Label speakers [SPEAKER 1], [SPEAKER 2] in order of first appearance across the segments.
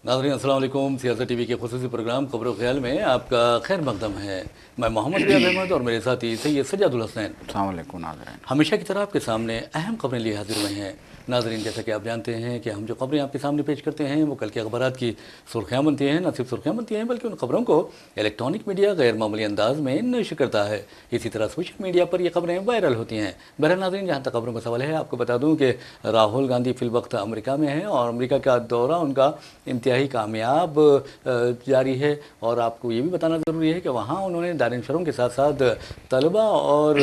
[SPEAKER 1] नाज़रीन अस्सलाम वालेकुम। सियासत टीवी के खुसूसी प्रोग्राम खबरों ख्याल में आपका खैर मकदम है। मैं मोहम्मद रियाज अहमद और मेरे साथी सैयद सज्जादुल हसनैन।
[SPEAKER 2] अस्सलाम वालेकुम नाज़रीन।
[SPEAKER 1] हमेशा की तरह आपके सामने अहम खबरें लिए हाजिर हुए हैं। नाज़रीन, जैसा कि आप जानते हैं कि हम जो खबरें आपके सामने पेश करते हैं वो कल के अखबारात की सुर्खियाँ बनती हैं। न सिर्फ सुर्खियाँ बनती हैं बल्कि उन खबरों को इलेक्ट्रॉनिक मीडिया गैर मामूली अंदाज में नशर करता है। इसी तरह सोशल मीडिया पर ये खबरें वायरल होती हैं। बहरहाल नाज़रीन, जहाँ तक खबरों का सवाल है, आपको बता दूँ कि राहुल गांधी फिल वक्त अमेरिका में हैं और अमेरिका का दौरा उनका इंतहाई कामयाब जारी है। और आपको ये भी बताना ज़रूरी है कि वहाँ उन्होंने दानिशवरों के साथ साथ तलबा और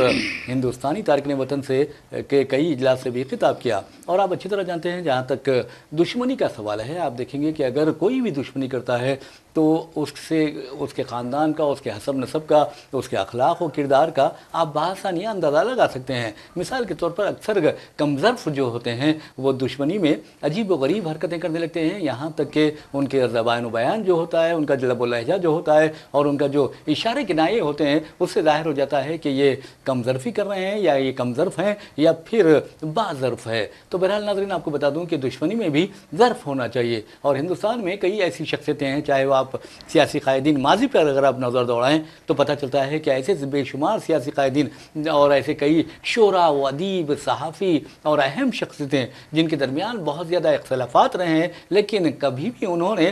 [SPEAKER 1] हिंदुस्तानी तारकिन वतन से के कई इजलास से भी खिताब किया। और आप अच्छी तरह जानते हैं, जहाँ तक दुश्मनी का सवाल है, आप देखेंगे कि अगर कोई भी दुश्मनी करता है तो उससे उसके ख़ानदान का, उसके हसब नसब का, उसके अखलाक और किरदार का आप बआसानी अंदाज़ा लगा सकते हैं। मिसाल के तौर पर अक्सर कमज़र्फ़ जो होते हैं वो दुश्मनी में अजीब व गरीब हरकतें करने लगते हैं। यहाँ तक कि उनके ज़बान बयान जो होता है, उनका लब व लहजा जो होता है और उनका जो इशारे किनाये होते हैं, उससे ज़ाहिर हो जाता है कि ये कमज़र्फ़ी कर रहे हैं या ये कमज़र्फ़ हैं या फिर बाज़र्फ़ है। तो बहरहाल नाज़रीन, आपको बता दूं कि दुश्मनी में भी ज़र्फ़ होना चाहिए। और हिंदुस्तान में कई ऐसी शख्सियतें हैं, चाहे वो आप सियासी कायदीन माजी पर अगर आप नज़र दौड़ाएं तो पता चलता है कि ऐसे बेशुमार सियासी कायदीन और ऐसे कई शोरा व अदीब, सहाफ़ी और अहम शख्सियतें जिनके दरमियान बहुत ज़्यादा इख्तलाफात रहे हैं, लेकिन कभी भी उन्होंने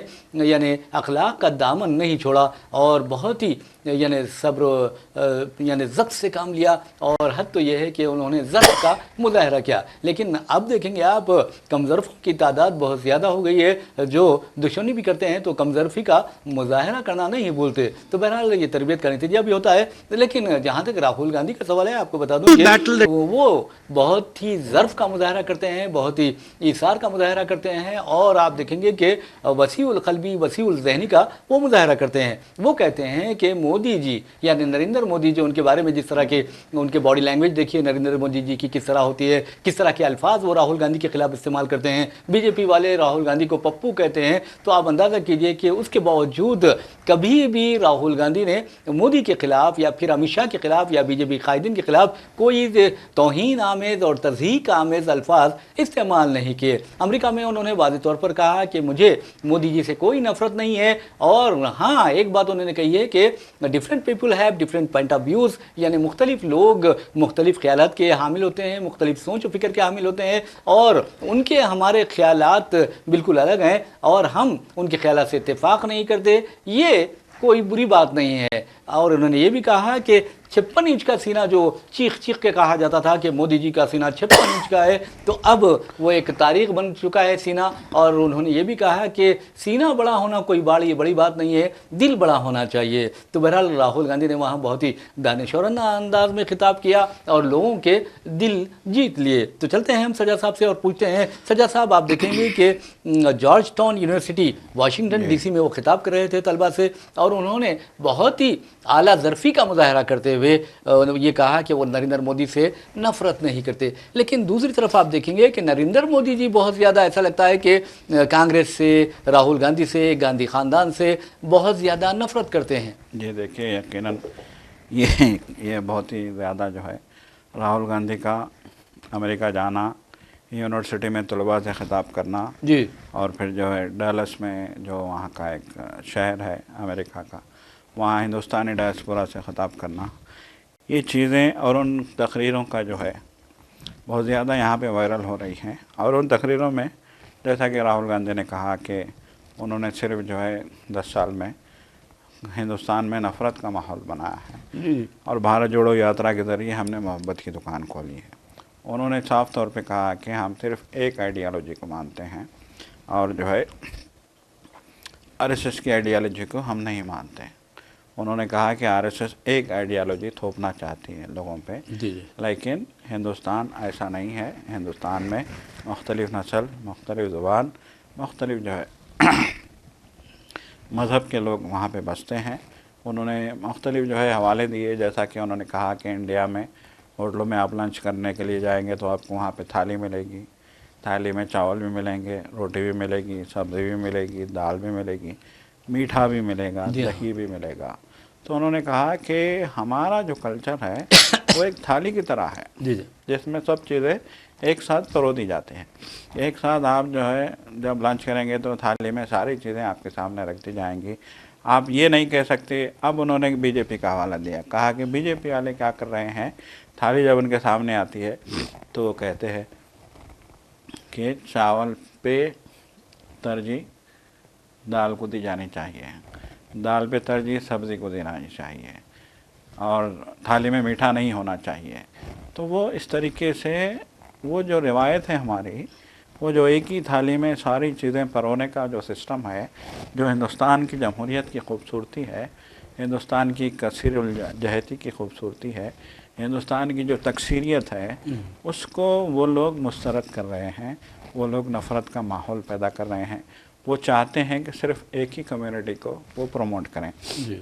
[SPEAKER 1] यानी अखलाक का दामन नहीं छोड़ा और बहुत ही यानी सब्र यानी ज़ब्त से काम लिया। और हद तो यह है कि उन्होंने ज़ब्त का मुज़ाहरा किया। लेकिन अब देखेंगे आप, कमज़र्फ़ों की तादाद बहुत ज़्यादा हो गई है जो दुश्मनी भी करते हैं तो कमज़र्फ़ी का मुज़ाहरा करना नहीं भूलते। तो बहरहाल ये तरबियत का नतीजा भी होता है। लेकिन जहाँ तक राहुल गांधी का सवाल है, आपको बता दूँ कि वो बहुत ही ज़र्फ़ का मुज़ाहरा करते हैं, बहुत ही ईसार का मुज़ाहरा करते हैं। और आप देखेंगे कि वसीउल क़ल्बी, वसीउल ज़हनी का वो मुज़ाहरा करते हैं। वो कहते हैं कि मोदी जी यानी नरेंद्र मोदी जो, उनके बारे में जिस तरह के उनके बॉडी लैंग्वेज देखिए नरेंद्र मोदी जी की किस तरह होती है, किस तरह के अल्फाज वो राहुल गांधी के खिलाफ इस्तेमाल करते हैं। बीजेपी वाले राहुल गांधी को पप्पू कहते हैं। तो आप अंदाज़ा कीजिए कि उसके बावजूद कभी भी राहुल गांधी ने मोदी के खिलाफ या फिर अमित शाह के खिलाफ या बीजेपी कायदीन के खिलाफ कोई तौहीन आमेज़ और तज़हीक आमेज़ अल्फाज इस्तेमाल नहीं किए। अमेरिका में उन्होंने वाज़ेह तौर पर कहा कि मुझे मोदी जी से कोई नफरत नहीं है। और हाँ, एक बात उन्होंने कही है कि different people have different point of views, यानी मुख्तलिफ लोग मुख्तलिफ ख्यालात के हामिल होते हैं, मुख्तलिफ सोच व फिक्र के हामिल होते हैं और उनके हमारे ख्यालात बिल्कुल अलग हैं और हम उनके ख्यालात से इत्तेफाक नहीं करते। ये कोई बुरी बात नहीं है। और उन्होंने ये भी कहा कि 56 इंच का सीना जो चीख चीख के कहा जाता था कि मोदी जी का सीना 56 इंच का है, तो अब वो एक तारीख बन चुका है सीना। और उन्होंने ये भी कहा कि सीना बड़ा होना कोई बड़ी बात नहीं है, दिल बड़ा होना चाहिए। तो बहरहाल राहुल गांधी ने वहाँ बहुत ही दानिशवराना अंदाज में खिताब किया और लोगों के दिल जीत लिए। तो चलते हैं हम सजा साहब से और पूछते हैं, सजा साहब, आप देखेंगे कि George town university Washington DC में वो खिताब कर रहे थे तलबा से और उन्होंने बहुत ही आला ज़र्फ़ी का मुज़ाहरा करते हुए ये कहा कि वो नरेंद्र मोदी से नफ़रत नहीं करते। लेकिन दूसरी तरफ आप देखेंगे कि नरेंद्र मोदी जी बहुत ज़्यादा ऐसा लगता है कि कांग्रेस से, राहुल गांधी से, गांधी ख़ानदान से बहुत ज़्यादा नफ़रत करते हैं।
[SPEAKER 2] ये देखिए, यकीनन ये बहुत ही ज़्यादा जो है राहुल गांधी का अमेरिका जाना, यूनिवर्सिटी में तलबा से ख़िताब करना
[SPEAKER 1] जी, और
[SPEAKER 2] फिर जो है डैलस में जो वहाँ का एक शहर है अमेरिका का, वहाँ हिंदुस्तानी डायस्पोरा से ख़िताब करना, ये चीज़ें और उन तकरीरों का जो है बहुत ज़्यादा यहाँ पे वायरल हो रही हैं। और उन तकरीरों में जैसा कि राहुल गांधी ने कहा कि उन्होंने सिर्फ जो है 10 साल में हिंदुस्तान में नफ़रत का माहौल बनाया है और भारत जोड़ो यात्रा के ज़रिए हमने मोहब्बत की दुकान खोली है। उन्होंने साफ तौर पे कहा कि हम सिर्फ एक आइडियालॉजी को मानते हैं और जो है RSS की आइडियालॉजी को हम नहीं मानते। उन्होंने कहा कि RSS एक आइडियालॉजी थोपना चाहती है लोगों पे, लेकिन हिंदुस्तान ऐसा नहीं है। हिंदुस्तान में मुख्तलिफ़ नस्ल, मुख्तलिफ़ ज़ुबान, मुख्तलिफ़ जो है मज़हब के लोग वहाँ पे बसते हैं। उन्होंने मुख्तलिफ़ जो है हवाले दिए, जैसा कि उन्होंने कहा कि इंडिया में होटलों में आप लंच करने के लिए जाएंगे तो आपको वहाँ पे थाली मिलेगी, थाली में चावल भी मिलेंगे, रोटी भी मिलेगी, सब्ज़ी भी मिलेगी, दाल भी मिलेगी, मीठा भी मिलेगा,
[SPEAKER 1] जी हाँ।
[SPEAKER 2] दही भी मिलेगा। तो उन्होंने कहा कि हमारा जो कल्चर है वो एक थाली की तरह है
[SPEAKER 1] जी जी
[SPEAKER 2] जिसमें सब चीज़ें एक साथ परोसी जाती हैं। एक साथ आप जो है जब लंच करेंगे तो थाली में सारी चीज़ें आपके सामने रख दी जाएंगी। आप ये नहीं कह सकते। अब उन्होंने बीजेपी का हवाला दिया, कहा कि बीजेपी वाले क्या कर रहे हैं, थाली जब उनके सामने आती है तो वो कहते हैं कि चावल पे तरजीह दाल को दी जानी चाहिए, दाल पे तरजीह सब्ज़ी को देना चाहिए, और थाली में मीठा नहीं होना चाहिए। तो वो इस तरीके से वो जो रिवायत है हमारी, वो जो एक ही थाली में सारी चीज़ें परोने का जो सिस्टम है, जो हिंदुस्तान की जमहूरियत की खूबसूरती है, हिंदुस्तान की कसीर जहती की खूबसूरती है, हिंदुस्तान की जो तकसीरियत है, उसको वो लोग मुस्तरद कर रहे हैं। वो लोग नफ़रत का माहौल पैदा कर रहे हैं। वो चाहते हैं कि सिर्फ़ एक ही कम्युनिटी को वो प्रमोट करें।
[SPEAKER 1] जी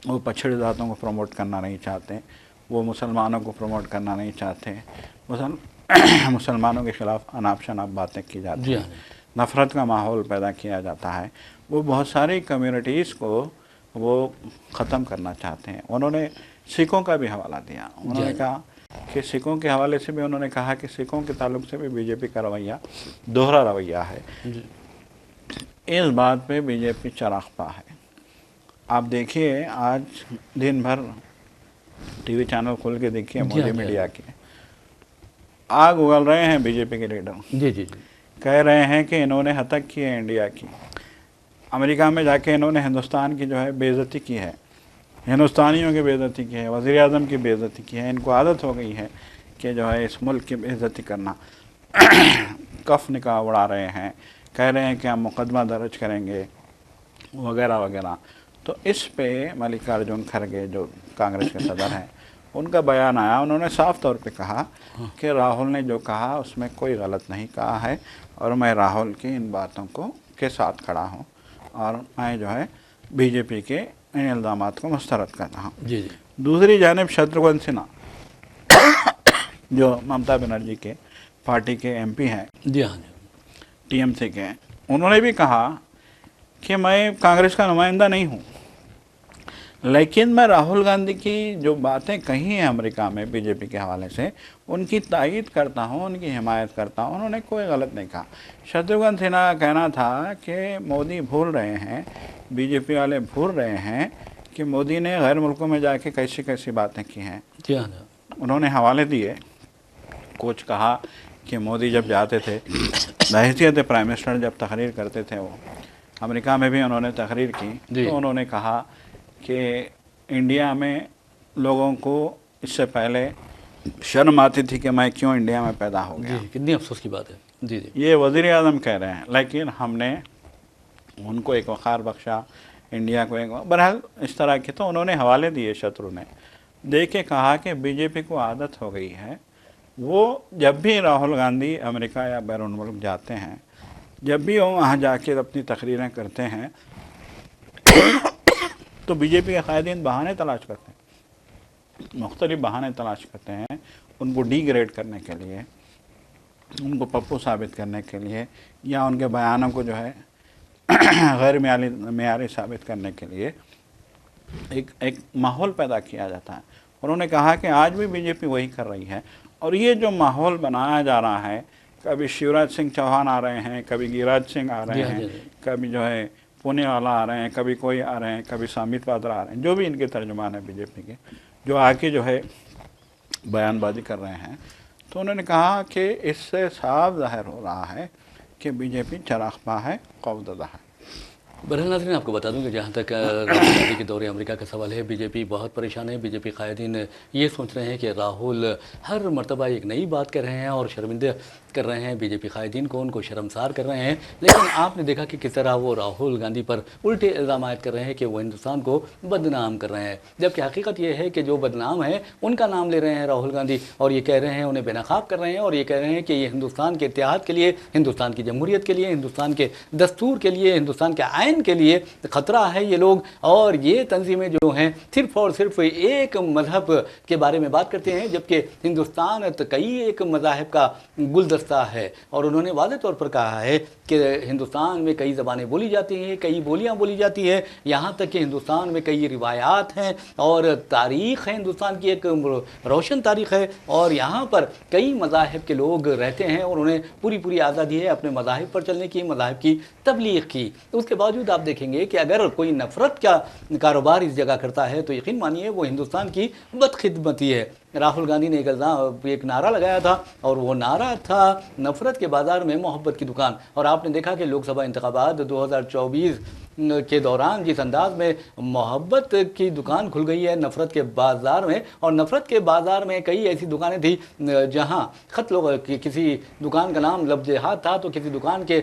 [SPEAKER 2] वो पछड़ी जातों को प्रमोट करना नहीं चाहते, वो मुसलमानों को प्रमोट करना नहीं चाहते। मुसलमानों के ख़िलाफ़ अनाप शनाप बातें की जाती
[SPEAKER 1] जी
[SPEAKER 2] हैं,
[SPEAKER 1] हाँ।
[SPEAKER 2] नफ़रत का माहौल पैदा किया जाता है। वो बहुत सारी कम्युनिटीज़ को वो ख़त्म करना चाहते हैं। उन्होंने सिखों का भी हवाला दिया। उन्होंने कहा कि सिखों के हवाले से भी उन्होंने कहा कि सिखों के ताल्लुक से भी बीजेपी का रवैया दोहरा रवैया है।
[SPEAKER 1] जी
[SPEAKER 2] इस बात पे बीजेपी चरागपा है। आप देखिए आज दिन भर टीवी चैनल खोल के देखिए,
[SPEAKER 1] जी हाँ,
[SPEAKER 2] मोदी
[SPEAKER 1] जी
[SPEAKER 2] मीडिया के आग उगल रहे हैं बीजेपी के लीडर।
[SPEAKER 1] जी जी जी
[SPEAKER 2] कह रहे हैं कि इन्होंने हतक की है इंडिया की। अमेरिका में जाके इन्होंने हिंदुस्तान की जो है बेइज्जती की है, हिंदुस्तानियों की बेइज्जती की है, वज़ीर आज़म की बेइज्जती की है। इनको आदत हो गई है कि जो है इस मुल्क की बेइज्जती करना। कफ निकाह उड़ा रहे हैं, कह रहे हैं कि हम मुकदमा दर्ज करेंगे वगैरह वगैरह। तो इस पे मल्लिकार्जुन खड़गे जो कांग्रेस के सदर हैं, उनका बयान आया। उन्होंने साफ तौर पे कहा कि राहुल ने जो कहा उसमें कोई गलत नहीं कहा है, और मैं राहुल की इन बातों को के साथ खड़ा हूँ, और मैं जो है बीजेपी के इन इल्ज़ामात को मुस्तरद कर रहा हूँ।
[SPEAKER 1] जी जी
[SPEAKER 2] दूसरी जानिब शत्रुघ्न सिन्हा जो ममता बनर्जी के पार्टी के एमपी हैं,
[SPEAKER 1] जी हाँ जी
[SPEAKER 2] टीएमसी के, उन्होंने भी कहा कि मैं कांग्रेस का नुमाइंदा नहीं हूँ, लेकिन मैं राहुल गांधी की जो बातें कही हैं अमेरिका में बीजेपी के हवाले से, उनकी तायीद करता हूँ, उनकी हिमायत करता हूँ। उन्होंने कोई गलत नहीं कहा। शत्रुघ्न सिन्हा का कहना था कि मोदी भूल रहे हैं, बीजेपी वाले भूल रहे हैं कि मोदी ने गैर मुल्कों में जाके कैसी कैसी बातें की हैं।
[SPEAKER 1] जी हाँ जी
[SPEAKER 2] उन्होंने हवाले दिए। कुछ कहा कि मोदी जब जाते थे बहैसियत प्राइम मिनिस्टर, जब तकरीर करते थे, वो अमेरिका में भी उन्होंने तकरीर की,
[SPEAKER 1] जी।
[SPEAKER 2] तो उन्होंने कहा कि इंडिया में लोगों को इससे पहले शर्म आती थी कि मैं क्यों इंडिया में पैदा हो गया।
[SPEAKER 1] जी कितनी अफसोस की बात है। जी जी
[SPEAKER 2] ये वज़ीर आज़म कह रहे हैं, लेकिन हमने उनको एक वक़ार बख्शा, इंडिया को एक बहरहाल इस तरह के। तो उन्होंने हवाले दिए शत्रु ने, दे के कहा कि बीजेपी को आदत हो गई है, वो जब भी राहुल गांधी अमेरिका या बैरून मुल्क जाते हैं, जब भी वो वहाँ जाके अपनी तकरीरें करते हैं तो बीजेपी के कायदीन बहाने तलाश करते हैं, मुख्तलिफ बहाने तलाश करते हैं उनको डिग्रेड करने के लिए, उनको पप्पू साबित करने के लिए, या उनके बयानों को जो है गैर मेयारी साबित करने के लिए एक माहौल पैदा किया जाता है। उन्होंने कहा कि आज भी बीजेपी वही कर रही है, और ये जो माहौल बनाया जा रहा है, कभी शिवराज सिंह चौहान आ रहे हैं, कभी गिरिराज सिंह आ रहे हैं, कभी जो है पुणे वाला आ रहे हैं, कभी कोई आ रहे हैं, कभी सामित पात्रा आ रहे हैं, जो भी इनके तर्जुमान है बीजेपी के, जो आके जो है बयानबाजी कर रहे हैं। तो उन्होंने कहा कि इससे साफ ज़ाहिर हो रहा है कि बीजेपी चरागपा है, खौफज़दा है।
[SPEAKER 1] बहरहाल नाज़रीन, आपको बता दूं कि जहाँ तक राहुल गांधी के दौरे अमेरिका का सवाल है, बीजेपी बहुत परेशान है। बीजेपी कायदीन ये सोच रहे हैं कि राहुल हर मरतबा एक नई बात कर रहे हैं और शर्मिंदा कर रहे हैं बीजेपी कायदीन को, उनको शर्मसार कर रहे हैं। लेकिन आपने देखा कि किस तरह वो राहुल गांधी पर उल्टे इल्ज़ाम कर रहे हैं कि वो हिंदुस्तान को बदनाम कर रहे हैं, जबकि हकीकत ये है कि जो बदनाम है उनका नाम ले रहे हैं राहुल गांधी, और ये कह रहे हैं, उन्हें बेनकाब कर रहे हैं, और ये कह रहे हैं कि ये हिंदुस्तान के इत्तेहाद के लिए, हिंदुस्तान की जमहूरियत के लिए, हिंदुस्तान के दस्तूर के लिए, हिंदुस्तान के आइन امن کے لیے خطرہ ہے یہ لوگ، اور یہ تنظیمیں جو ہیں صرف اور صرف ایک مذہب کے بارے میں بات کرتے ہیں، جبکہ ہندوستان کئی ایک مذاہب کا گلدستہ ہے، اور انہوں نے واضح طور پر کہا ہے کہ ہندوستان میں کئی زبانیں بولی جاتی ہیں، کئی بولیاں بولی جاتی ہیں، یہاں تک کہ ہندوستان میں کئی روایات ہیں اور تاریخ ہے، ہندوستان کی ایک روشن تاریخ ہے، اور یہاں پر کئی مذاہب کے لوگ رہتے ہیں اور انہیں پوری آزادی ہے اپنے مذاہب پر چلنے کی، مذاہب کی تبلیغ کی۔ اس کے باوجود آپ دیکھیں گے کہ اگر کوئی نفرت کا کاروبار اس جگہ کرتا ہے تو یقین مانیے وہ ہندوستان کی بدخدمتی ہے۔ راہل گاندھی نے ایک نعرہ لگایا تھا، اور وہ نعرہ تھا نفرت کے بازار میں محبت کی دکان، اور آپ نے دیکھا کہ لوک سبھا انتخابات 2024 کے دوران جس انداز میں محبت کی دکان کھل گئی ہے نفرت کے بازار میں، اور نفرت کے بازار میں کئی ایسی دکانیں تھیں جہاں خط لوگ کسی دکان کا نام لو جہاد تھا تو کسی دکان کے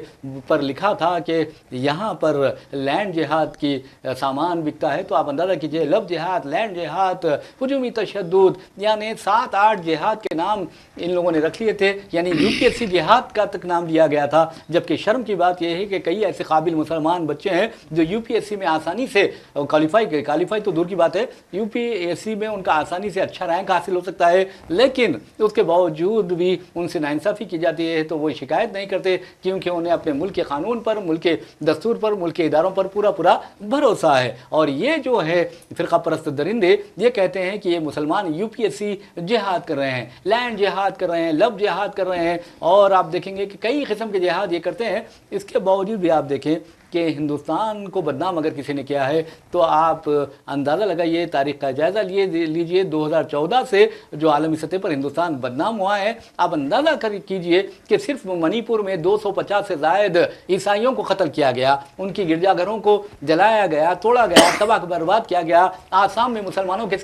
[SPEAKER 1] پر لکھا تھا کہ یہاں پر لینڈ جہاد کی سامان بکتا ہے، تو آپ اندازہ کیجئے لو جہاد، لینڈ جہاد، ہجومی تشدد، یعنی 7-8 جہاد کے نام ان لوگوں نے رکھ لیے تھے، یعنی UPSC جہاد کا تک نام لیا گیا تھا، جبکہ شرم کی بات یہ ہے کہ کئی ایسے قابل مسلمان بچے ہیں جو UPSC میں آسانی سے کوالیفائی تو دور کی بات ہے، UPSC میں ان کا آسانی سے اچھا رینک حاصل ہو سکتا ہے، لیکن اس کے باوجود بھی ان سے ناانصافی کی جاتی ہے تو وہ شکایت نہیں کرتے، کیونکہ انہیں اپنے ملک کے قانون پر، ملک کے دستور پر، ملک کے اداروں پر پورا بھروسہ ہے۔ اور یہ جو ہے فرقہ پرست درندے یہ کہتے ہیں کہ یہ مسلمان UPSC جہاد کر رہے ہیں، لینڈ جہاد کر رہے ہیں، لو جہاد کر رہے ہیں، اور آپ دیکھیں گے کہ کئی قسم کے جہاد یہ کرتے ہیں۔ اس کے باوجود بھی آپ دیکھیں کہ ہندوستان کو بدنام اگر کسی نے کیا ہے تو آپ اندازہ لگائیے، تاریخ کا جائزہ لیجئے، 2014 سے جو عالمی سطح پر ہندوستان بدنام ہوا ہے، آپ اندازہ کیجئے کہ صرف منی پور میں 250 سے زائد عیسائیوں کو قتل کیا گیا، ان کی گرجا گھروں کو جلایا گیا، توڑا گیا، تباہ برباد کیا گیا۔ آسام میں مسلمانوں کے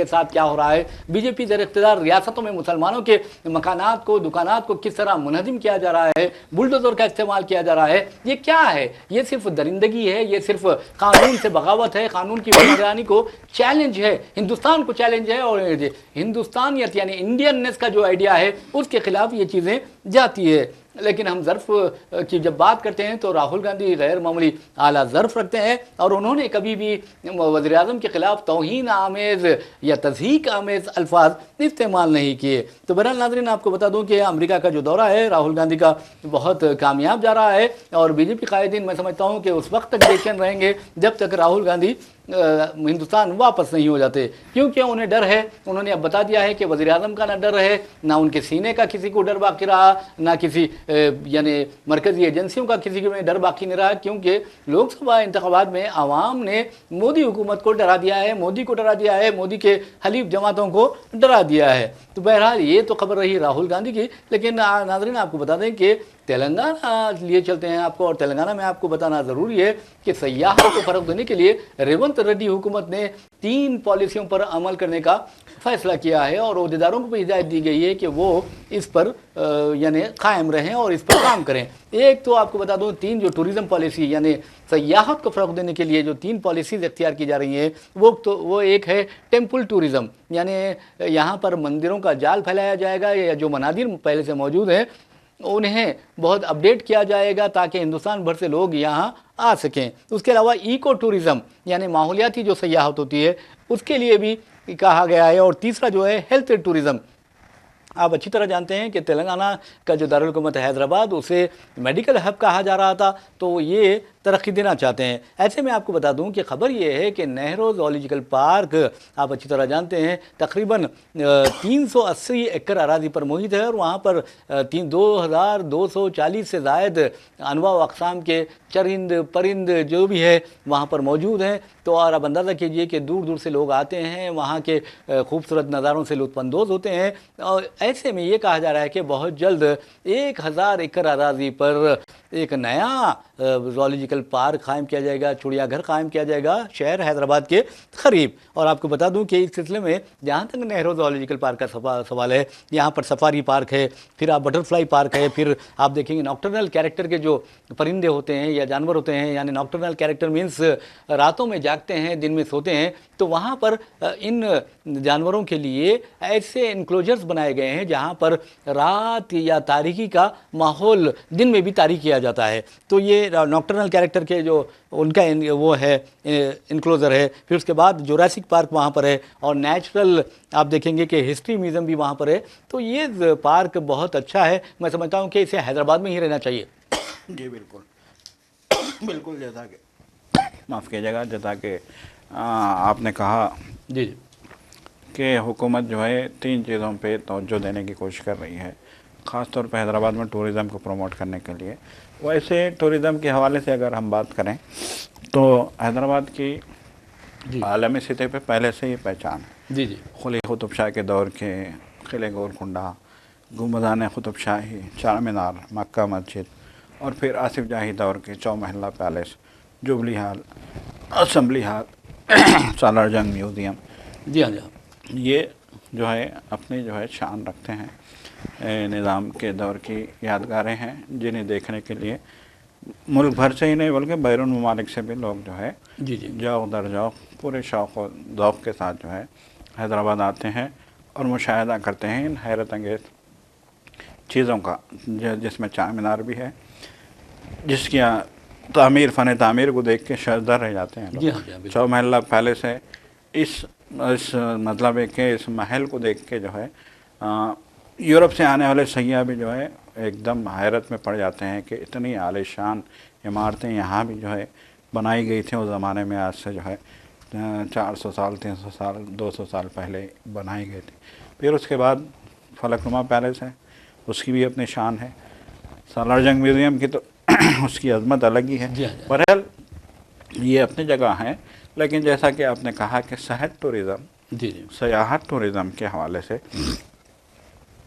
[SPEAKER 1] ساتھ کیا ہو رہا ہے، BJP زیر اقتدار ریاستوں میں مسلمانوں کے مکانات کو، دکانات کو کس طرح منہدم کیا جا رہا ہے، بلڈوزر کا استعمال کیا جا رہا ہے، یہ کیا ہے؟ یہ صرف درندگی ہے، یہ صرف قانون سے بغاوت ہے، قانون کی حکمرانی کو چیلنج ہے، ہندوستان کو چیلنج ہے، اور ہندوستانیت یعنی انڈیننس کا جو آئیڈیا ہے اس کے خلاف یہ چیزیں جاتی ہے۔ لیکن ہم ظرف کی جب بات کرتے ہیں تو راہل گاندھی غیر معمولی اعلیٰ ظرف رکھتے ہیں، اور انہوں نے کبھی بھی وزیر اعظم کے خلاف توہین آمیز یا تضحیک آمیز الفاظ استعمال نہیں کیے۔ تو بہرحال ناظرین، آپ کو بتا دوں کہ امریکہ کا جو دورہ ہے راہل گاندھی کا بہت کامیاب جا رہا ہے، اور BJP قائدین میں سمجھتا ہوں کہ اس وقت تک بے چین رہیں گے جب تک راہل گاندھی ہندوستان واپس نہیں ہو جاتے، کیونکہ انہیں ڈر ہے۔ انہوں نے اب بتا دیا ہے کہ وزیر اعظم کا نہ ڈر ہے، نہ ان کے سینے کا کسی کو ڈر باقی رہا، نہ کسی یعنی مرکزی ایجنسیوں کا کسی میں ڈر باقی نہیں رہا، کیونکہ لوک سبھا انتخابات میں عوام نے مودی حکومت کو ڈرا دیا ہے، مودی کو ڈرا دیا ہے، مودی کے حلیف جماعتوں کو ڈرا دیا ہے۔ تو بہرحال یہ تو خبر رہی راہل گاندھی کی، لیکن ناظرین آپ کو بتا دیں کہ تلنگانہ لیے چلتے ہیں آپ کو، اور تلنگانہ میں آپ کو بتانا ضروری ہے کہ سیاحت کو فروغ دینے کے لیے ریونت ریڈی حکومت نے 3 پالیسیوں پر عمل کرنے کا فیصلہ کیا ہے، اور عہدیداروں کو بھی ہدایت دی گئی ہے کہ وہ اس پر یعنی قائم رہیں اور اس پر کام کریں۔ ایک تو آپ کو بتا دوں 3 جو ٹورزم پالیسی یعنی سیاحت کو فروغ دینے کے لیے جو 3 پالیسیز اختیار کی جا رہی ہیں وہ ایک ہے ٹیمپل ٹورزم، یعنی یہاں پر مندروں کا جال پھیلایا جائے گا، یا جو منادر پہلے سے موجود ہیں انہیں بہت اپڈیٹ کیا جائے گا تاکہ ہندوستان بھر سے لوگ یہاں آ سکیں۔ اس کے علاوہ ایکو ٹورزم یعنی ماحولیاتی جو سیاحت ہوتی ہے اس کے لیے بھی کہا گیا ہے، اور تیسرا جو ہے ہیلتھ ٹورزم۔ آپ اچھی طرح جانتے ہیں کہ تلنگانہ کا جو دارالحکومت ہے حیدرآباد، اسے میڈیکل ہب کہا جا رہا تھا، تو یہ ترقی دینا چاہتے ہیں۔ ایسے میں آپ کو بتا دوں کہ خبر یہ ہے کہ نہرو زوالوجیکل پارک آپ اچھی طرح جانتے ہیں تقریباً 380 ایکڑ اراضی پر محیط ہے، اور وہاں پر 2240 سے زائد انواع و اقسام کے چرند پرند جو بھی ہے وہاں پر موجود ہیں۔ تو اور اب اندازہ کیجئے کہ دور دور سے لوگ آتے ہیں، وہاں کے خوبصورت نظاروں سے لطف اندوز ہوتے ہیں، اور ایسے میں یہ کہا جا رہا ہے کہ بہت جلد 1000 ایکڑ اراضی پر ایک نیا زوالوجیکل پارک قائم کیا جائے گا، چڑیا گھر قائم کیا جائے گا شہر حیدرآباد کے قریب۔ اور آپ کو بتا دوں کہ اس سلسلے میں جہاں تک نہرو زوالوجیکل پارک کا سوال ہے، یہاں پر سفاری پارک ہے، پھر آپ بٹر فلائی پارک ہے، پھر آپ دیکھیں گے ناکٹرنل کیریکٹر کے جو پرندے ہوتے ہیں یا جانور ہوتے ہیں، یعنی ناکٹرنل کیریکٹر مینس راتوں میں جاگتے ہیں دن میں سوتے ہیں، تو وہاں پر ان جانوروں کے لیے ایسے انکلوجرز بنائے گئے ہیں جہاں پر رات یا تاریکی کا ماحول دن میں بھی تاریک کیا جاتا ہے۔ تو یہ ناکٹرنل کیریکٹر کیریکٹر کے جو ان کا وہ ہے انکلوزر ہے، پھر اس کے بعد جوراسک پارک وہاں پر ہے، اور نیچرل آپ دیکھیں گے کہ ہسٹری میوزیم بھی وہاں پر ہے. تو یہ پارک بہت اچھا ہے. میں سمجھتا ہوں کہ اسے حیدرآباد میں ہی رہنا چاہیے.
[SPEAKER 2] جی بالکل بالکل، جیسا کہ معاف کیجیے گا، جیسا کہ آپ نے کہا
[SPEAKER 1] جی جی
[SPEAKER 2] کہ حکومت جو ہے 3 چیزوں پہ توجہ دینے کی کوشش کر رہی ہے، خاص طور پہ حیدرآباد میں ٹورزم کو پروموٹ کرنے کے لیے. ویسے ٹورزم کے حوالے سے اگر ہم بات کریں تو حیدرآباد کی
[SPEAKER 1] جی
[SPEAKER 2] عالمی سطح پہ پہلے سے ہی پہچان ہے.
[SPEAKER 1] جی جی
[SPEAKER 2] قلی قطب شاہ کے دور کے قلعہ گولکنڈہ، گنبدان قطب شاہی، چار مینار، مکہ مسجد، اور پھر آصف جاہی دور کے Chowmahalla palace, Jubilee hall, assembly hall, Salar Jung museum,
[SPEAKER 1] جی ہاں جی ہاں
[SPEAKER 2] یہ جو ہے اپنی جو ہے شان رکھتے ہیں، نظام کے دور کی یادگاریں ہیں جنہیں دیکھنے کے لیے ملک بھر سے ہی نہیں بلکہ بیرون ممالک سے بھی لوگ جو ہے
[SPEAKER 1] جی جی
[SPEAKER 2] ذوق در ذوق پورے شوق و ذوق کے ساتھ جو ہے حیدرآباد آتے ہیں اور مشاہدہ کرتے ہیں ان حیرت انگیز چیزوں کا، جس میں چار مینار بھی ہے، جس کی تعمیر، فن تعمیر کو دیکھ کے شرمندہ رہ جاتے ہیں
[SPEAKER 1] جی
[SPEAKER 2] لوگ.
[SPEAKER 1] ہاں جی ہاں بالکل.
[SPEAKER 2] چومحلہ پیلس ہے، اس مطلب ہے کہ اس محل کو دیکھ کے جو ہے یورپ سے آنے والے سیاح بھی جو ہے ایک دم حیرت میں پڑ جاتے ہیں کہ اتنی عالی شان عمارتیں یہاں بھی جو ہے بنائی گئی تھیں اس زمانے میں، آج سے جو ہے 400 سال، 300 سال، 200 سال پہلے بنائی گئی تھی. پھر اس کے بعد فلک نما پیلس ہے، اس کی بھی اپنی شان ہے. سالار جنگ میوزیم کی تو اس کی عظمت الگ ہی ہے.
[SPEAKER 1] جی ہاں جی.
[SPEAKER 2] بہرحال یہ اپنی جگہ ہیں، لیکن جیسا کہ آپ نے کہا کہ صحت ٹورزم،
[SPEAKER 1] جی جی
[SPEAKER 2] سیاحت ٹورزم کے حوالے سے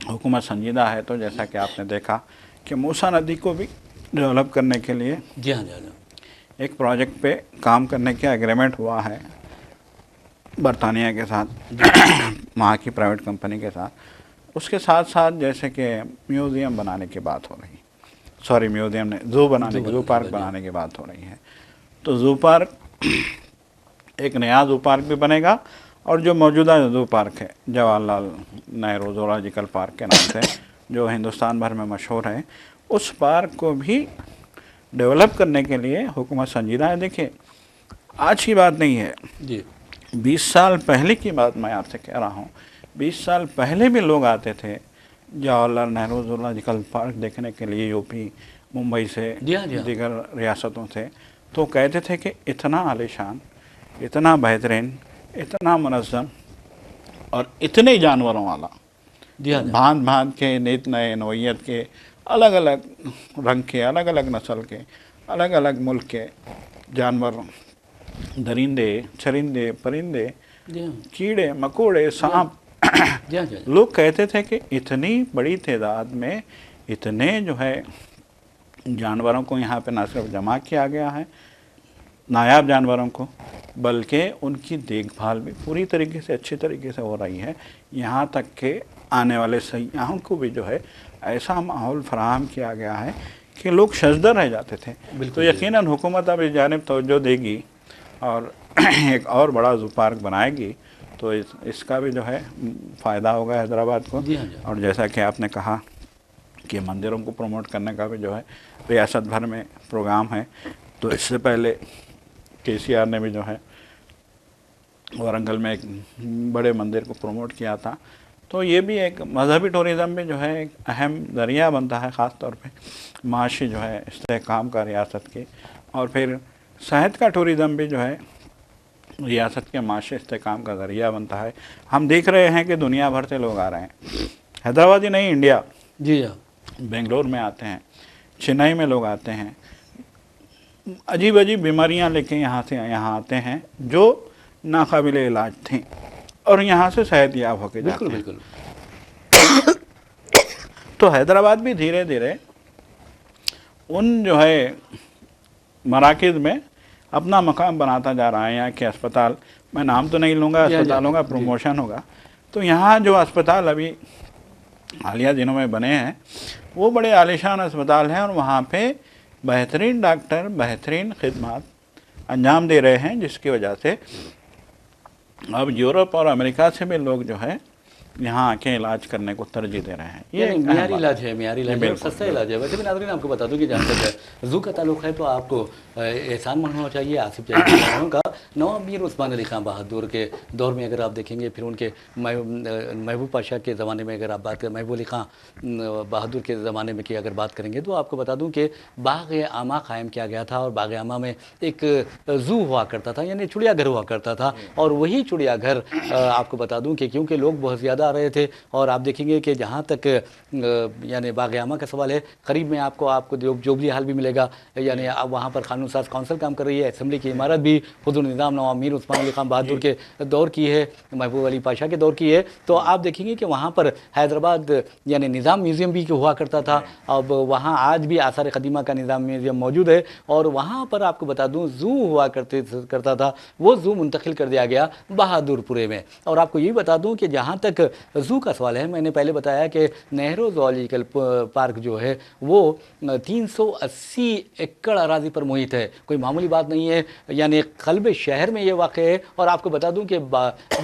[SPEAKER 2] حکومت سنجیدہ ہے. تو جیسا کہ آپ نے دیکھا کہ موسیٰ ندی کو بھی ڈیولپ کرنے کے لیے
[SPEAKER 1] جی ہاں جی ہاں جی.
[SPEAKER 2] ایک پروجیکٹ پہ کام کرنے کا ایگریمنٹ ہوا ہے برطانیہ کے ساتھ، وہاں کی پرائیویٹ کمپنی کے ساتھ. اس کے ساتھ ساتھ جیسے کہ میوزیم بنانے کی بات ہو رہی ہے، سوری میوزیم نے زو پارک بنانے کی بات ہو رہی ہے. تو زو پارک، ایک نیا زو پارک بھی بنے گا، اور جو موجودہ زو پارک ہے جواہر لال نہرو زولاجیکل پارک کے نام سے جو ہندوستان بھر میں مشہور ہے، اس پارک کو بھی ڈیولپ کرنے کے لیے حکومت سنجیدہ ہے. دیکھیے آج کی بات نہیں ہے،
[SPEAKER 1] جی
[SPEAKER 2] 20 سال پہلے کی بات میں آپ سے کہہ رہا ہوں. 20 سال پہلے بھی لوگ آتے تھے جواہر لال نہرو زولاجیکل پارک دیکھنے کے لیے، یو پی، ممبئی سے،
[SPEAKER 1] جی ہاں جی ہاں.
[SPEAKER 2] دیگر ریاستوں سے. تو کہتے تھے کہ اتنا عالی شان، اتنا بہترین، اتنا منظم، اور اتنے جانوروں والا،
[SPEAKER 1] جی ہاں جی.
[SPEAKER 2] بھانت بھانت کے، نت نئے نوعیت کے، الگ الگ رنگ کے، الگ الگ نسل کے، الگ الگ ملک کے جانور، درندے، چرندے، پرندے،
[SPEAKER 1] جی ہاں
[SPEAKER 2] کیڑے مکوڑے، سانپ.
[SPEAKER 1] جی ہاں جی.
[SPEAKER 2] لوگ کہتے تھے کہ اتنی بڑی تعداد میں اتنے جو ہے جانوروں کو یہاں پہ نہ صرف جمع کیا گیا ہے، نایاب جانوروں کو، بلکہ ان کی دیکھ بھال بھی پوری طریقے سے، اچھی طریقے سے ہو رہی ہے. یہاں تک کہ آنے والے سیاحوں کو بھی جو ہے ایسا ماحول فراہم کیا گیا ہے کہ لوگ ششدر رہ جاتے تھے. تو یقیناً حکومت اب اس جانب توجہ دے گی اور ایک اور بڑا زو پارک بنائے گی، تو اس کا بھی جو ہے فائدہ ہوگا حیدرآباد کو. اور جیسا کہ آپ نے کہا کہ مندروں کو پروموٹ کرنے کا بھی جو ہے ریاست بھر میں پروگرام ہے. تو اس سے پہلے KCR نے بھی جو ہے وارنگل میں ایک بڑے مندر کو پروموٹ کیا تھا. تو یہ بھی ایک مذہبی ٹورزم میں جو ہے ایک اہم ذریعہ بنتا ہے، خاص طور پہ معاشی جو ہے استحکام کا ریاست کے. اور پھر صحت کا ٹورزم بھی جو ہے ریاست کے معاشی استحکام کا ذریعہ بنتا ہے. ہم دیکھ رہے ہیں کہ دنیا بھر سے لوگ آ رہے ہیں، حیدرآباد ہی نہیں، انڈیا،
[SPEAKER 1] جی ہاں،
[SPEAKER 2] بنگلور میں آتے ہیں، چنئی میں لوگ آتے ہیں، عجیب عجیب بیماریاں لے کے یہاں آتے ہیں جو ناقابل علاج تھیں، اور یہاں سے صحت یاب ہو کے جاتے ہیں.
[SPEAKER 1] بالکل.
[SPEAKER 2] تو حیدرآباد بھی دھیرے دھیرے ان جو ہے مراکز میں اپنا مقام بناتا جا رہا ہے. یہاں کے اسپتال، میں نام تو نہیں لوں گا، اسپتالوں کا پروموشن ہوگا. تو یہاں جو اسپتال ابھی حالیہ دنوں میں بنے ہیں وہ بڑے عالیشان اسپتال ہیں، اور وہاں پہ بہترین ڈاکٹر بہترین خدمات انجام دے رہے ہیں، جس کی وجہ سے اب یورپ اور امریکہ سے بھی لوگ جو ہے यहाँ आके इलाज करने को तरजीह दे रहे हैं।
[SPEAKER 1] ये
[SPEAKER 2] एक अहम
[SPEAKER 1] मियारी
[SPEAKER 2] बात
[SPEAKER 1] इलाज है, मियारी इलाज है, सस्ता इलाज है। वैसे भी नाज़रीन आपको बता दूं कि जहाँ तक ज़ू का ताल्लुक़ है तो आपको एहसान मंद होना चाहिए आसिफ जाही का। नवाब मीर उस्मान अली खां बहादुर के दौर में अगर आप देखेंगे, फिर उनके महबूब पाशा के ज़माने में अगर आप बात करें, महबूब अली खां बहादुर के ज़माने में की अगर बात करेंगे तो आपको बता दूं कि बाग़ आमा कायम किया गया था और बाग़ आमा में एक ज़ू हुआ करता था, यानी चिड़ियाघर हुआ करता था। और वही चिड़ियाघर आपको बता दूं कि क्योंकि लोग बहुत ज़्यादा आ रहे थे, और आप देखेंगे कि जहाँ तक यानी बाग़ आमा का सवाल है, करीब में आपको जोबली हाल भी मिलेगा, यानी अब वहाँ पर कानून साज काउंसिल काम कर रही है, असेंबली की इमारत भी हुज़ूर निज़ाम नवाब मीर उस्मान अली खां बहादुर के दौर की है, महबूब अली पाशा के दौर की है। तो आप देखेंगे कि वहाँ पर हैदराबाद यानी निज़ाम म्यूज़ियम भी हुआ करता था। अब वहाँ आज भी आसार क़दीमा का निज़ाम म्यूज़ियम मौजूद है, और वहाँ पर आपको बता दूँ ज़ू हुआ करता था, वो ज़ू मुंतकिल कर दिया गया बहादुरपुरे में। और आपको ये बता दूँ कि जहाँ तक ज़ू का सवाल है, मैंने पहले बताया कि नेहरू ज़ूलॉजिकल पार्क जो है वो 380 एकड़ अराज़ी पर मुहित है, कोई मामूली बात नहीं है, यानी क़ल्ब शहर में ये वाक़ है। और आपको बता दूं कि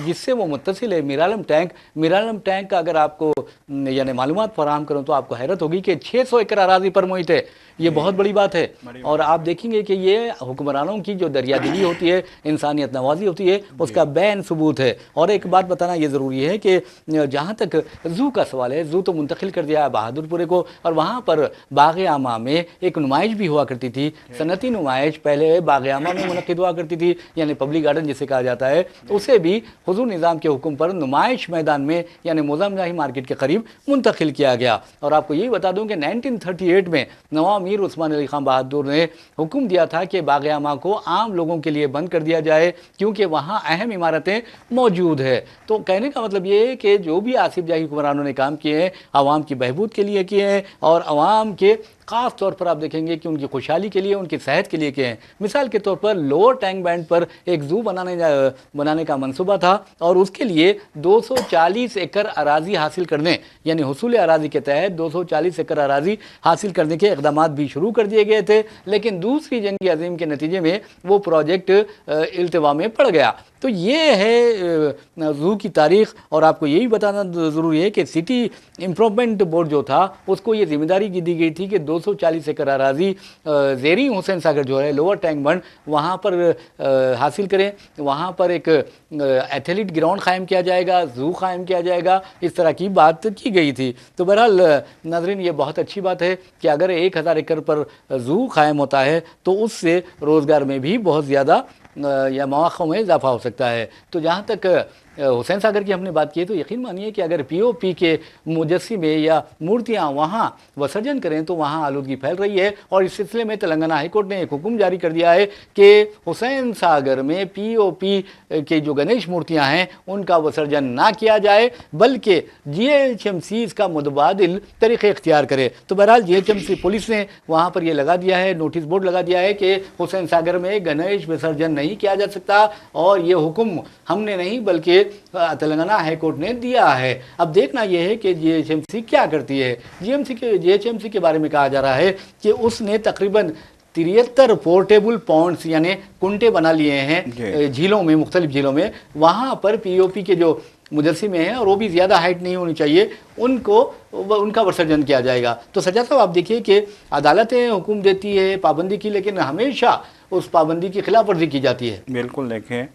[SPEAKER 1] जिससे वो मुत्तसिल है मीरालम टैंक का अगर आपको यानी मालूमात फराहम करूं तो आपको हैरत होगी कि 600 एकड़ अराज़ी पर मुहित है। ये बहुत बड़ी बात है। और आप देखेंगे कि ये हुक्मरानों की जो दरियादिली होती है, इंसानियत नवाजी होती है, उसका बैन सबूत है। और एक बात बताना ये ज़रूरी है कि जहाँ तक ज़ू का सवाल है, ज़ू तो मुंतकिल कर दिया है बहादुरपुरे को, और वहाँ पर बाग़ आमा में एक नुमाइश भी हुआ करती थी, सनती नुमाइश पहले बाग़ आमा में मुनक़िद हुआ करती थी, यानी पब्लिक गार्डन जिसे कहा जाता है, उसे भी हुज़ूर निज़ाम के हुक्म पर नुमाइश मैदान में यानी मोज़ाम जाही मार्केट के करीब मुंतकिल किया गया। और आपको यही बता दूँ कि 1938 में नवाब मीर उस्मान अली खां बहादुर ने हुक्म दिया था कि बाग़ आमा को आम लोगों के लिए बंद कर दिया जाए, क्योंकि वहाँ अहम इमारतें मौजूद है। तो कहने का मतलब ये है कि जो भी आसिफ जाही हुक्मरानों ने काम किए हैं, आवाम की बहबूद के लिए किए हैं, और आवाम के ख़ास तौर पर आप देखेंगे कि उनकी खुशहाली के लिए, उनकी सेहत के लिए किए हैं। मिसाल के तौर पर लोअर टैंक बैंड पर एक ज़ू बनाने का मंसूबा था, और उसके लिए 240 एकड़ अराज़ी हासिल करने, यानी हुसूल अराज़ी के तहत 240 एकड़ अराज़ी हासिल करने के इक़दामात भी शुरू कर दिए गए थे। लेकिन दूसरी जंग अज़ीम के नतीजे में वो प्रोजेक्ट इल्तिवा में पड़ गया। तो ये है ज़ू की तारीख़। और आपको यही बताना ज़रूरी है कि सिटी इम्प्रूवमेंट बोर्ड जो था, उसको ये जिम्मेदारी दी गई थी कि 240 एकड़ अराज़ी ज़ेरी हुसैन सागर जो है लोअर टैंक बंड, वहाँ पर हासिल करें। वहाँ पर एक एथलीट ग्राउंड कायम किया जाएगा, ज़ू कायम किया जाएगा, इस तरह की बात की गई थी। तो बहरहाल नाज़रीन, ये बहुत अच्छी बात है कि अगर 1000 एकड़ पर ज़ू कायम होता है तो उससे रोज़गार में भी बहुत ज़्यादा या मौक़ों में इजाफा हो सकता है। तो जहाँ तक हुसैन सागर की हमने बात की है, तो यकीन मानिए कि अगर पीओपी के मुजस्सिमे या मूर्तियाँ वहाँ विसर्जन करें तो वहाँ आलूदगी फैल रही है। और इस सिलसिले में तेलंगाना हाई कोर्ट ने एक हुक्म जारी कर दिया है कि हुसैन सागर में पीओपी के जो गणेश मूर्तियाँ हैं उनका विसर्जन ना किया जाए, बल्कि जीएचएमसी इसका मुतबादिल तरीक़े इख्तियार करे। तो बहरहाल जीएचएमसी पुलिस ने वहाँ पर यह लगा दिया है, नोटिस बोर्ड लगा दिया है कि हुसैन सागर में गणेश विसर्जन नहीं किया जा सकता, और ये हुक्म हमने नहीं बल्कि तेलंगाना हाई कोर्ट ने दिया है। अब देखना यह है कि जीएचएमसी क्या करती है। जीएचएमसी के बारे में कहा जा रहा है कि उसने तकरीबन 73 पोर्टेबल पॉन्ड्स यानी कुंटे बना लिए हैं झीलों में, मुख्तलिफ झीलों में। वहाँ पर पीओपी के जो मुजस्सिमे हैं, और वो भी ज़्यादा हाइट नहीं होनी चाहिए, उनका विसर्जन किया जाएगा। तो सजा साहब, आप देखिए कि अदालतें हुक्म देती है पाबंदी की, लेकिन हमेशा उस पाबंदी की खिलाफ वर्जी की जाती है।
[SPEAKER 2] बिल्कुल, देखिए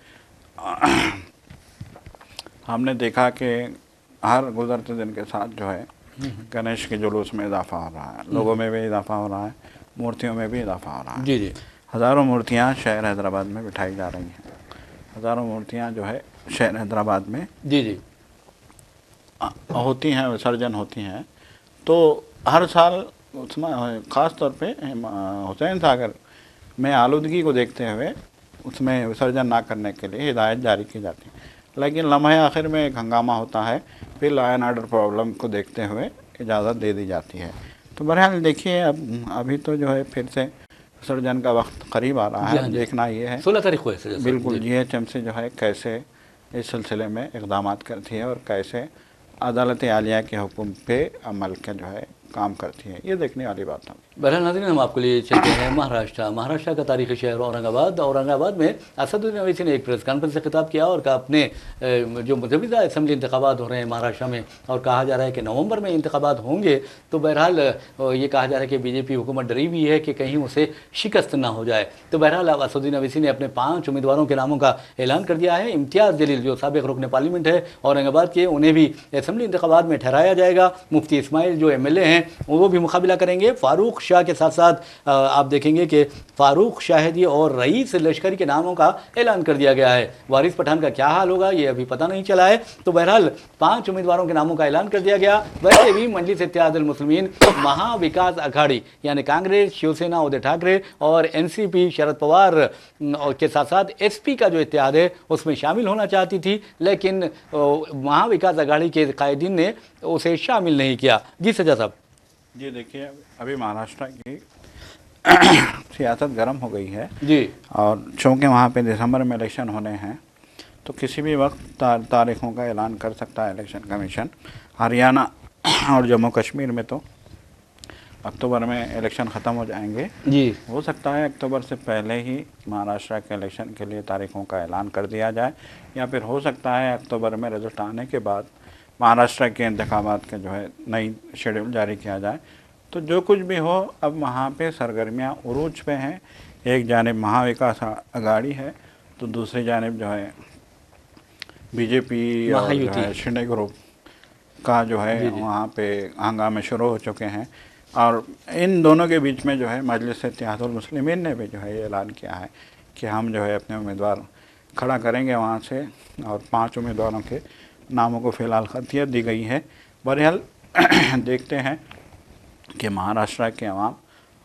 [SPEAKER 2] हमने देखा कि हर गुजरते दिन के साथ जो है गणेश के जुलूस में इजाफा हो रहा है, लोगों में भी इजाफा हो रहा है, मूर्तियों में भी इजाफा हो रहा है।
[SPEAKER 1] जी जी,
[SPEAKER 2] हज़ारों मूर्तियाँ शहर हैदराबाद में बिठाई जा रही हैं। हज़ारों मूर्तियाँ जो है शहर हैदराबाद में
[SPEAKER 1] जी जी
[SPEAKER 2] होती हैं, विसर्जन होती हैं। तो हर साल उसमें ख़ास तौर पे हुसैन सागर में आलूदगी को देखते हुए उसमें विसर्जन ना करने के लिए हिदायत जारी की जाती है। लेकिन लम्हे आखिर में एक हंगामा होता है, फिर लॉ एंड ऑर्डर प्रॉब्लम को देखते हुए इजाज़त दे दी जाती है। तो बहरहाल देखिए, अब अभी तो जो है फिर से विसर्जन का वक्त करीब आ रहा है। देखना ये है
[SPEAKER 1] 16 तारीख को है।
[SPEAKER 2] बिल्कुल, जीएचएमसी जो है कैसे इस सिलसिले में इक़दामात करती है और कैसे अदालत आलिया के हुक्म पे अमल के जो है काम करती है, ये देखने वाली बात है।
[SPEAKER 1] बहरहाल नाज़रीन, हम आपके लिए चलते हैं महाराष्ट्र का तारीखी शहर औरंगाबाद में असदुद्दीन ओवैसी ने एक प्रेस कॉन्फ्रेंस से खिताब किया और कहा अपने जो मुतबीदा असम्बली इंतखाबात हो रहे हैं महाराष्ट्र में और कहा जा रहा है कि नवंबर में इंतखाबात होंगे, तो बहरहाल ये कहा जा रहा है कि बीजेपी हुकूमत डरी हुई है कि कहीं उसे शिकस्त ना हो जाए। तो बहरहाल असदुद्दीन ओवैसी ने अपने 5 उम्मीदवारों के नामों का ऐलान कर दिया है। इम्तियाज़ जलील जो साबिक़ रुकन पार्लियामेंट है औरंगाबाद के, उन्हें भी असम्बली इंतखाबात में ठहराया जाएगा। मुफ्ती इस्माइल जो MLA हैं वो भी मुकाबला करेंगे। फारूक शाह के साथ साथ आप देखेंगे कि फारूक शाहिदी और रईस लश्करी के नामों का ऐलान कर दिया गया है। वारिस पठान का क्या हाल होगा ये अभी पता नहीं चला है। तो बहरहाल 5 उम्मीदवारों के नामों का ऐलान कर दिया गया। वैसे भी मजलिस इत्तेहादुल मुस्लिमीन महाविकास अघाड़ी यानी कांग्रेस, शिवसेना, उद्धव ठाकरे और NCP शरद पवार के साथ साथ SP का जो इत्तेहाद है उसमें शामिल होना चाहती थी, लेकिन महाविकास अघाड़ी के कायदीन ने उसे शामिल नहीं किया। जी सजा साहब।
[SPEAKER 2] जी देखिए, अभी महाराष्ट्र की सियासत गर्म हो गई है
[SPEAKER 1] जी,
[SPEAKER 2] और चूँकि वहाँ पे दिसंबर में इलेक्शन होने हैं तो किसी भी वक्त तारीखों का ऐलान कर सकता है इलेक्शन कमीशन। हरियाणा और जम्मू कश्मीर में तो अक्टूबर में इलेक्शन ख़त्म हो जाएंगे
[SPEAKER 1] जी।
[SPEAKER 2] हो सकता है अक्टूबर से पहले ही महाराष्ट्र के इलेक्शन के लिए तारीखों का ऐलान कर दिया जाए, या फिर हो सकता है अक्टूबर में रिजल्ट आने के बाद महाराष्ट्र के इंतखाबात के जो है नई शेड्यूल जारी किया जाए। तो जो कुछ भी हो, अब वहाँ पे सरगर्मियाँ उरूज पे हैं। एक जानिब महाविकास अघाड़ी है तो दूसरी जानिब जो है बीजेपी और जो है शिंदे ग्रुप का जो है वहाँ पे हंगामे शुरू हो चुके हैं। और इन दोनों के बीच में जो है मजलिस इत्तेहादुल मुस्लिमीन ने भी जो है ये ऐलान किया है कि हम जो है अपने उम्मीदवार खड़ा करेंगे वहाँ से, और 5 उम्मीदवारों के नामों को फ़िलहाल खतियत दी गई है। बहरहाल देखते हैं कि महाराष्ट्र के अवाम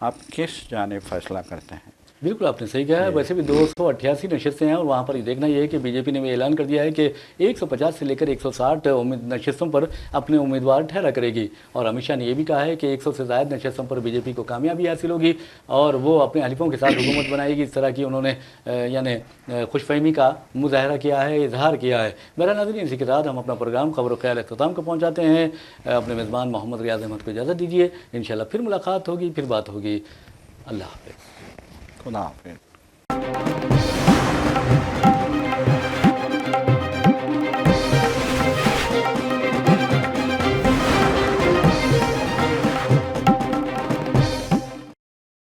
[SPEAKER 2] आप किस जानिब फैसला करते हैं।
[SPEAKER 1] बिल्कुल आपने सही कहा है। वैसे भी 288 नशस्तें हैं और वहाँ पर देखना ये है कि बीजेपी ने भी ऐलान कर दिया है कि 150 से लेकर 160 नशस्तों पर अपने उम्मीदवार ठहरा करेगी। और अमित शाह ने यह भी कहा है कि 100 से ज़्यादा नशस्तों पर बीजेपी को कामयाबी हासिल होगी और वो अपने हलीफों के साथ हुकूमत बनाएगी। इस तरह की उन्होंने यानी खुशफहमी का मुजाहरा किया है, इजहार किया है। बहरहाल नाज़रीन, इसी के साथ हम अपना प्रोग्राम खबर ख्याल अख्ताम को पहुँचाते हैं। अपने मेज़बान मोहम्मद रियाज अहमद को इजाज़त दीजिए। इंशाअल्लाह फिर मुलाकात होगी, फिर बात होगी। अल्लाह हाफ़िज़।
[SPEAKER 2] खुदा हाफ़िज़।